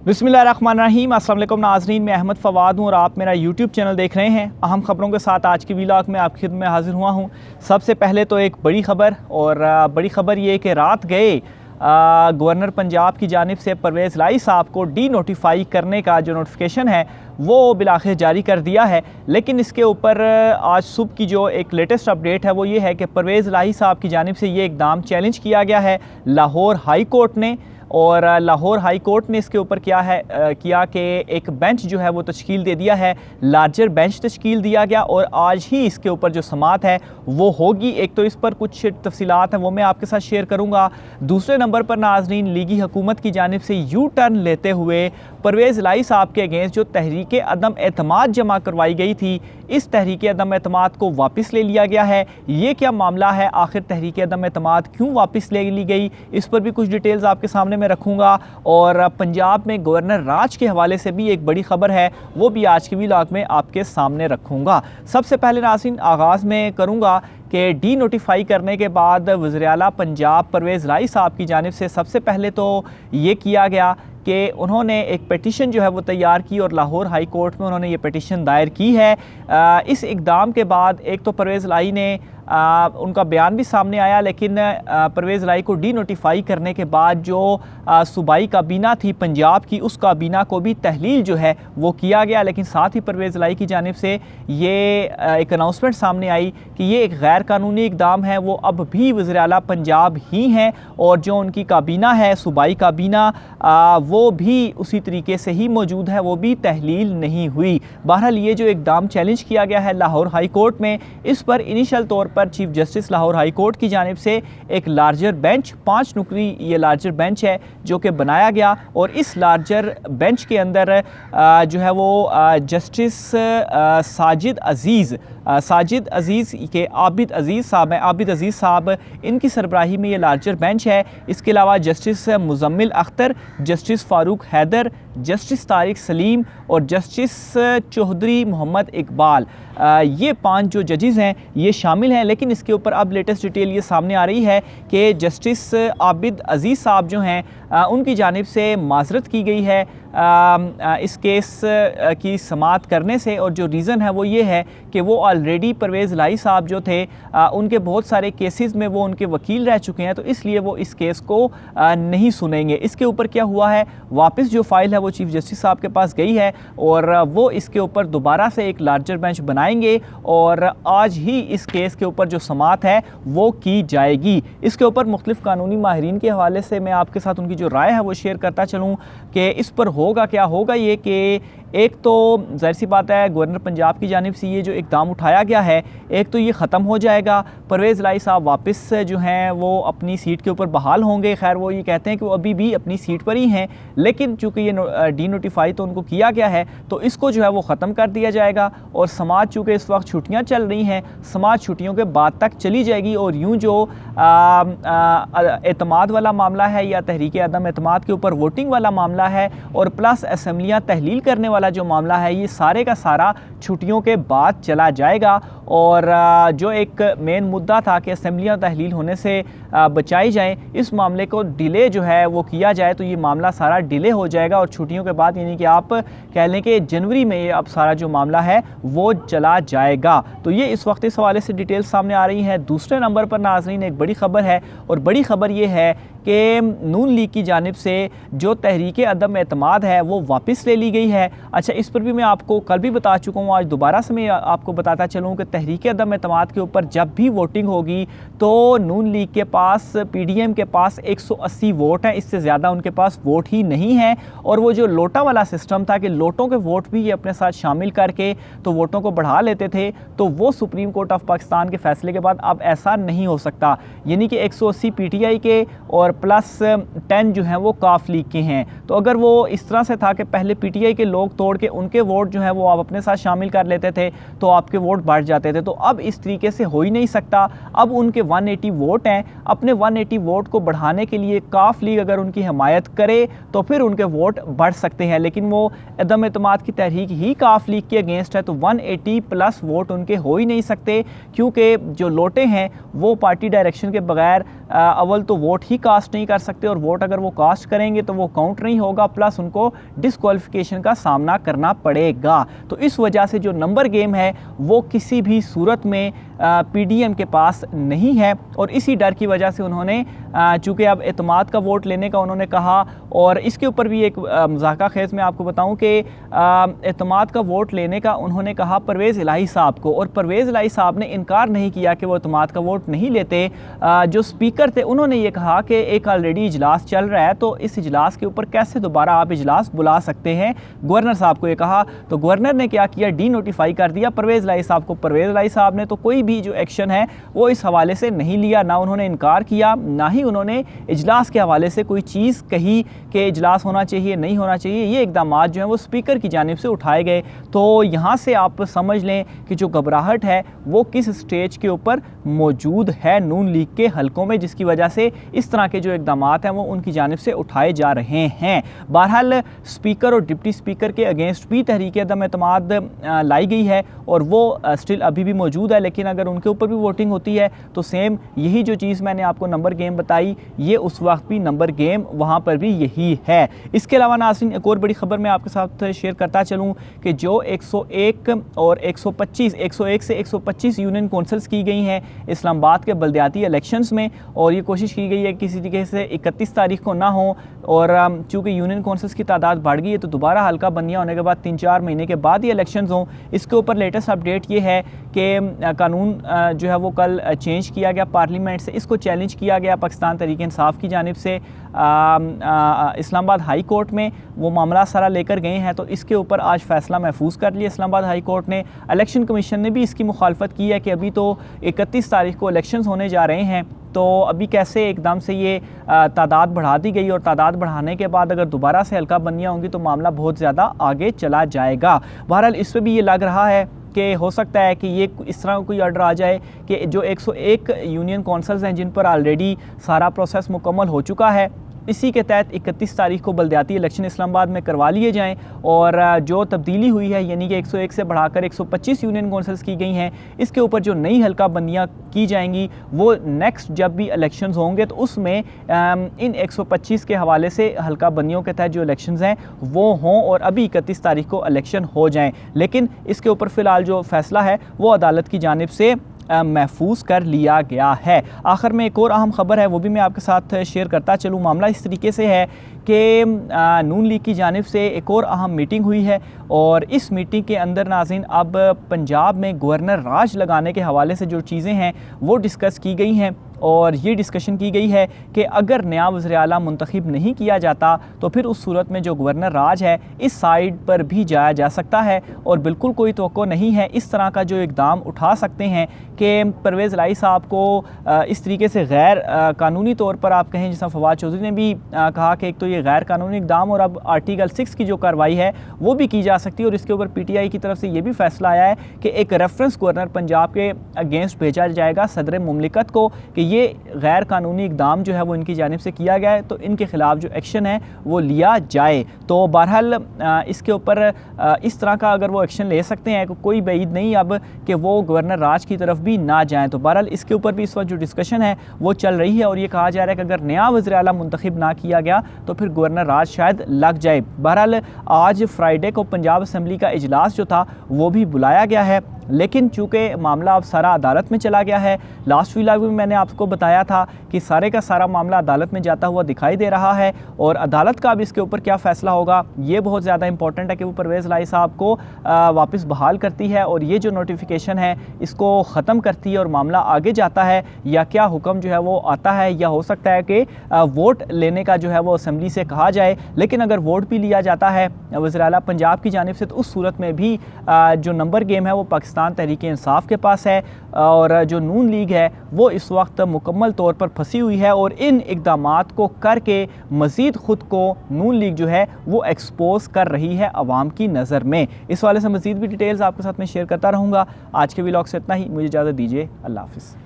बिस्मिल्लाहिर्रहमानिर्रहीम। अस्सलाम वालेकुम नाज़रीन, मैं अहमद फ़वाद हूँ और आप मेरा यूट्यूब चैनल देख रहे हैं। अहम ख़बरों के साथ आज की व्लॉग में आपकी खिदमत में हाज़िर हुआ हूँ। सबसे पहले तो एक बड़ी ख़बर, और बड़ी ख़बर ये कि रात गए गवर्नर पंजाब की जानिब से परवेज़ लाई साहब को डी नोटिफाई करने का जो नोटिफिकेशन है वो बिलाखिर जारी कर दिया है। लेकिन इसके ऊपर आज सुबह की जो एक लेटेस्ट अपडेट है वो ये है कि परवेज़ लाई साहब की जानिब से ये इक़दाम चैलेंज किया गया है लाहौर हाई कोर्ट ने। और लाहौर हाई कोर्ट ने इसके ऊपर क्या है किया कि एक बेंच जो है वो तश्कील दे दिया है, लार्जर बेंच तश्कील दिया गया और आज ही इसके ऊपर जो समात है वो होगी। एक तो इस पर कुछ तफसीलात हैं वो मैं आपके साथ शेयर करूंगा। दूसरे नंबर पर नाज़रीन, लीगी हुकूमत की जानिब से यू टर्न लेते हुए परवेज़ लाई साहब के अगेंस्ट जो तहरीक अदम एतमाद जमा करवाई गई थी, इस तहरीक अदम एतमाद को वापस ले लिया गया है। ये क्या मामला है, आखिर तहरीक अदम एतमाद क्यों वापस ले ली गई, इस पर भी कुछ डिटेल्स आपके सामने मैं रखूँगा। और पंजाब में गवर्नर राज के हवाले से भी एक बड़ी ख़बर है, वो भी आज की व्लॉग में आपके सामने रखूँगा। सबसे पहले नाज़रीन आगाज़ में करूँगा कि डी नोटिफाई करने के बाद वज़ीर आला पंजाब परवेज़ लाई साहब की जानिब से सबसे पहले तो ये किया गया कि उन्होंने एक पेटिशन जो है वो तैयार की और लाहौर हाई कोर्ट में उन्होंने ये पेटिशन दायर की है। इस इक़दाम के बाद एक तो परवेज़ लाई ने उनका बयान भी सामने आया, लेकिन परवेज़ लाई को डी नोटिफाई करने के बाद जो सूबाई काबीना थी पंजाब की, उस काबीना को भी तहलील जो है वो किया गया। लेकिन साथ ही परवेज़ लाई की जानिब से ये एक अनाउंसमेंट सामने आई कि ये एक गैर कानूनी इक़दाम है, वो अब भी वज़ीर आला पंजाब ही हैं और जो उनकी काबीना है सूबाई काबीना वो भी उसी तरीके से ही मौजूद है, वो भी तहलील नहीं हुई। बहरहाल ये जो इक़दाम चैलेंज किया गया है लाहौर हाई कोर्ट में, इस पर इनिशियल तौर पर chief justice Lahore high court की जानिब से एक लार्जर बेंच 5 नुकरी ये लार्जर बेंच है जो कि बनाया गया। और इस लार्जर बेंच के अंदर जो है वो जस्टिस साजिद अज़ीज़ के आबिद अज़ीज़ साहब हैं, आबिद अज़ीज़ साहब इनकी सरबराही में ये लार्जर बेंच है। इसके अलावा justice Muzammil Akhtar, justice Farooq Haider, justice Tariq Saleem और जस्टिस चौधरी मोहम्मद इकबाल, ये 5 जो जजेज़ हैं ये शामिल हैं। लेकिन इसके ऊपर अब लेटेस्ट डिटेल ये सामने आ रही है कि जस्टिस आबिद अज़ीज़ साहब जो हैं उनकी जानिब से माज़रत की गई है इस केस की समात करने से। और जो रीज़न है वो ये है कि वो ऑलरेडी परवेज़ लाई साहब जो थे उनके बहुत सारे केसेस में वो उनके वकील रह चुके हैं, तो इसलिए वो इस केस को नहीं सुनेंगे। इसके ऊपर क्या हुआ है, वापस जो फ़ाइल है वो चीफ जस्टिस साहब के पास गई है और वो इसके ऊपर दोबारा से एक लार्जर बेंच बनाएंगे और आज ही इस केस के ऊपर जो समात है वो की जाएगी। इसके ऊपर मुख्तलिफ कानूनी माहिरीन के हवाले से मैं आपके साथ उनकी जो राय है वो शेयर करता चलूँ कि इस पर होगा क्या। होगा ये कि एक तो ज़ाहिर सी बात है गवर्नर पंजाब की जानिब से ये जो इक़दाम उठाया गया है, एक तो ये ख़त्म हो जाएगा, परवेज़ लाई साहब वापस जो हैं वो अपनी सीट के ऊपर बहाल होंगे। खैर वो ये कहते हैं कि वो अभी भी अपनी सीट पर ही हैं, लेकिन चूँकि ये डी नोटिफाई तो उनको किया गया है तो इसको जो है वो ख़त्म कर दिया जाएगा। और समाज चूँकि इस वक्त छुट्टियाँ चल रही हैं, समाज छुट्टियों के बाद तक चली जाएगी और यूँ जो एतमाद वाला मामला है या तहरीक अदम एतमाद के ऊपर वोटिंग वाला मामला है और प्लस असम्बलियाँ तहलील करने वाला जो मामला है, ये सारे का सारा छुट्टियों के बाद चला जाएगा। और जो एक मेन मुद्दा था कि असम्बलियाँ तहलील होने से बचाई जाएँ, इस मामले को डिले जो है वो किया जाए तो ये मामला सारा डिले हो जाएगा और छुट्टियों के बाद यानी कि आप कह लें कि जनवरी में ये अब सारा जो मामला है वो चला जाएगा। तो ये इस वक्त इस हवाले से डिटेल सामने आ रही हैं। दूसरे नंबर पर नाज़रीन एक बड़ी ख़बर है और बड़ी ख़बर ये है कि नून लीग की जानिब से जो तहरीक अदम एतमाद है वो वापस ले ली गई है। अच्छा, इस पर भी मैं आपको कल भी बता चुका हूँ, आज दोबारा से मैं आपको बताता चलूँ कि तहरीक अदम एतमाद के ऊपर जब भी वोटिंग होगी तो नून लीग के पास, पीडीएम के पास 180 वोट हैं, इससे ज़्यादा उनके पास वोट ही नहीं है। और वो जो लोटा वाला सिस्टम था कि लोटों के वोट भी ये अपने साथ शामिल करके तो वोटों को बढ़ा लेते थे, तो वो सुप्रीम कोर्ट ऑफ पाकिस्तान के फैसले के बाद अब ऐसा नहीं हो सकता। यानी कि 180 पीटीआई के और प्लस 10 जो हैं वो काफ लीग के हैं। तो अगर वो इस तरह से था कि पहले पीटीआई के लोग तोड़ के उनके वोट जो है वो आप अपने साथ शामिल कर लेते थे तो आपके वोट बढ़ जाते थे, तो अब इस तरीके से हो ही नहीं सकता। अब उनके 180 वोट हैं, अपने 180 वोट को बढ़ाने के लिए काफ लीग अगर उनकी हिमायत करे तो फिर उनके वोट बढ़ सकते हैं, लेकिन वो अदम एतमाद की तहरीक ही काफ लीग के अगेंस्ट है तो 180 प्लस वोट उनके हो ही नहीं सकते, क्योंकि जो लोटे हैं वो पार्टी डायरेक्शन के बगैर अव्वल तो वोट ही कास्ट कास्ट नहीं कर सकते, और वोट अगर वो कास्ट करेंगे तो वो काउंट नहीं होगा, प्लस उनको डिस्क्वालिफिकेशन का सामना करना पड़ेगा। तो इस वजह से जो नंबर गेम है वो किसी भी सूरत में पीडीएम के पास नहीं है, और इसी डर की वजह से उन्होंने चूँकि अब एतमाद का वोट लेने का उन्होंने कहा, और इसके ऊपर भी एक मज़ाक़ा खेज़ में आपको बताऊं कि एतमाद का वोट लेने का उन्होंने कहा परवेज़ इलाही साहब को, और परवेज़ इलाही साहब ने इनकार नहीं किया कि वो एतमाद का वोट नहीं लेते। जो स्पीकर थे उन्होंने ये कहा कि एक ऑलरेडी इजलास चल रहा है, तो इस इजलास के ऊपर कैसे दोबारा आप इजलास बुला सकते हैं, गवर्नर साहब को ये कहा। तो गवर्नर ने क्या किया, डी नोटिफाई कर दिया परवेज़ इलाही साहब को। परवेज़ इलाही साहब ने तो कोई भी जो एक्शन है वो इस हवाले से नहीं लिया, ना उन्होंने इनकार किया, ना ही उन्होंने इजलास के हवाले से कोई चीज़ कही कि इजलास होना चाहिए नहीं होना चाहिए। ये इक़दामात जो हैं वो स्पीकर की जानिब से उठाए गए। तो यहाँ से आप समझ लें कि जो घबराहट है वो किस स्टेज के ऊपर मौजूद है नून लीग के हलकों में, जिसकी वजह से इस तरह के जो इक़दामात हैं वो उनकी जानिब से उठाए जा रहे हैं। बहरहाल स्पीकर और डिप्टी स्पीकर के अगेंस्ट भी तहरीक अदम एतमाद लाई गई है, और वो स्टिल अभी भी मौजूद है, लेकिन अगर उनके ऊपर भी वोटिंग होती है तो सेम यही जो चीज़ मैंने आपको नंबर गेम बताई, ये उस वक्त भी नंबर गेम वहाँ पर भी यही है। इसके अलावा नाज़रीन एक और बड़ी खबर मैं आपके साथ शेयर करता चलूँ कि जो 101 और 125 101 से 125 यूनियन काउंसिल्स की गई हैं इस्लामाबाद के बल्दियाती इलेक्शंस में, और ये कोशिश की गई है किसी तरीके से 31 तारीख को ना हो, और चूँकि यूनियन काउंसिल्स की तादाद बढ़ गई है तो दोबारा हल्का बंदियाँ होने के बाद 3-4 महीने के बाद ही इलेक्शंस हों। इसके ऊपर लेटेस्ट अपडेट ये है कि कानून जो है वो कल चेंज किया गया पार्लियामेंट से, इसको चैलेंज किया गया पाकिस्तान तहरीक इंसाफ की जानिब से इस्लामाबाद हाई कोर्ट में, वो मामला सारा लेकर गए हैं। तो इसके ऊपर आज फ़ैसला महफूज कर लिया इस्लामाबाद हाई कोर्ट ने। इलेक्शन कमीशन ने भी इसकी मुखालफत की है कि अभी तो 31 तारीख को इलेक्शंस होने जा रहे हैं, तो अभी कैसे एकदम से ये तादाद बढ़ा दी गई, और तादाद बढ़ाने के बाद अगर दोबारा से हल्का बंदियाँ होंगी तो मामला बहुत ज़्यादा आगे चला जाएगा। बहरहाल इस पर भी ये लग रहा है कि हो सकता है कि ये इस तरह कोई ऑर्डर आ जाए कि जो 101 यूनियन काउंसिल्स हैं जिन पर ऑलरेडी सारा प्रोसेस मुकम्मल हो चुका है, इसी के तहत 31 तारीख को बल्दियाती इलेक्शन इस्लामाबाद में करवा लिए जाएं, और जो तब्दीली हुई है यानी कि 101 से बढ़ाकर 125 यूनियन काउंसिल्स की गई हैं, इसके ऊपर जो नई हल्का बंदियाँ की जाएंगी वो नेक्स्ट जब भी इलेक्शंस होंगे तो उसमें इन 125 के हवाले से हल्का बंदियों के तहत जो इलेक्शंस हैं वो हों, और अभी 31 तारीख को इलेक्शन हो जाएँ। लेकिन इसके ऊपर फ़िलहाल जो फ़ैसला है वो अदालत की जानिब से महफूज कर लिया गया है। आखिर में एक और अहम खबर है वो भी मैं आपके साथ शेयर करता चलूँ। मामला इस तरीके से है कि नून लीग की जानिब से एक और अहम मीटिंग हुई है, और इस मीटिंग के अंदर नाज़रीन अब पंजाब में गवर्नर राज लगाने के हवाले से जो चीज़ें हैं वो डिस्कस की गई हैं, और ये डिस्कशन की गई है कि अगर नया वज़ीर आला मुंतखब नहीं किया जाता तो फिर उस सूरत में जो गवर्नर राज है इस साइड पर भी जाया जा सकता है, और बिल्कुल कोई तवक्को नहीं है इस तरह का जो इक़दाम उठा सकते हैं कि परवेज़ इलाही साहब को इस तरीके से गैर कानूनी तौर पर आप कहें, जैसा फवाद चौधरी ने भी कहा कि एक तो ये गैर कानूनी इक़दाम, और अब आर्टिकल 6 की जो कार्रवाई है वो भी की जा सकती है। और इसके ऊपर PTI की तरफ से ये भी फैसला आया है कि एक रेफरेंस गवर्नर पंजाब के अगेंस्ट भेजा जाएगा सदर मुमलिकत को कि ये गैर कानूनी इक़दाम जो है वो इनकी जानिब से किया गया है, तो इनके ख़िलाफ़ जो एक्शन है वो लिया जाए। तो बहरहाल इसके ऊपर इस तरह का अगर वो एक्शन ले सकते हैं, कोई बैद नहीं अब कि वो गवर्नर राज की तरफ भी ना जाएँ। तो बहरहाल इसके ऊपर भी इस वक्त जो डिस्कशन है वो चल रही है, और ये कहा जा रहा है कि अगर नया वज़ीर आला मुंतखब ना किया गया तो फिर गवर्नर राज शायद लग जाए। बहरहाल आज फ्राइडे को पंजाब असम्बली का इजलास जो था वो भी बुलाया गया है, लेकिन चूँकि मामला अब सारा अदालत में चला गया है, लास्ट व्लॉग में मैंने आपको बताया था कि सारे का सारा मामला अदालत में जाता हुआ दिखाई दे रहा है, और अदालत का अब इसके ऊपर क्या फ़ैसला होगा ये बहुत ज़्यादा इंपॉर्टेंट है कि वो परवेज़ इलाही साहब को वापस बहाल करती है और ये जो नोटिफिकेशन है इसको ख़त्म करती है और मामला आगे जाता है, या क्या हुक्म जो है वो आता है, या हो सकता है कि वोट लेने का जो है वो असम्बली से कहा जाए। लेकिन अगर वोट भी लिया जाता है वज़ीर आला पंजाब की जानिब से तो उस सूरत में भी जो नंबर गेम है वो पाकिस्तान तहरीक इंसाफ के पास है, और जो नून लीग है वो इस वक्त मुकम्मल तौर पर फंसी हुई है, और इन इक़दामात को करके मज़ीद ख़ुद को नून लीग जो है वो एक्सपोज कर रही है आवाम की नज़र में। इस वाले से मज़ीद भी डिटेल्स आपके साथ में शेयर करता रहूँगा। आज के व्लॉग से इतना ही, मुझे इजाज़त दीजिए। अल्लाह हाफ़िज़।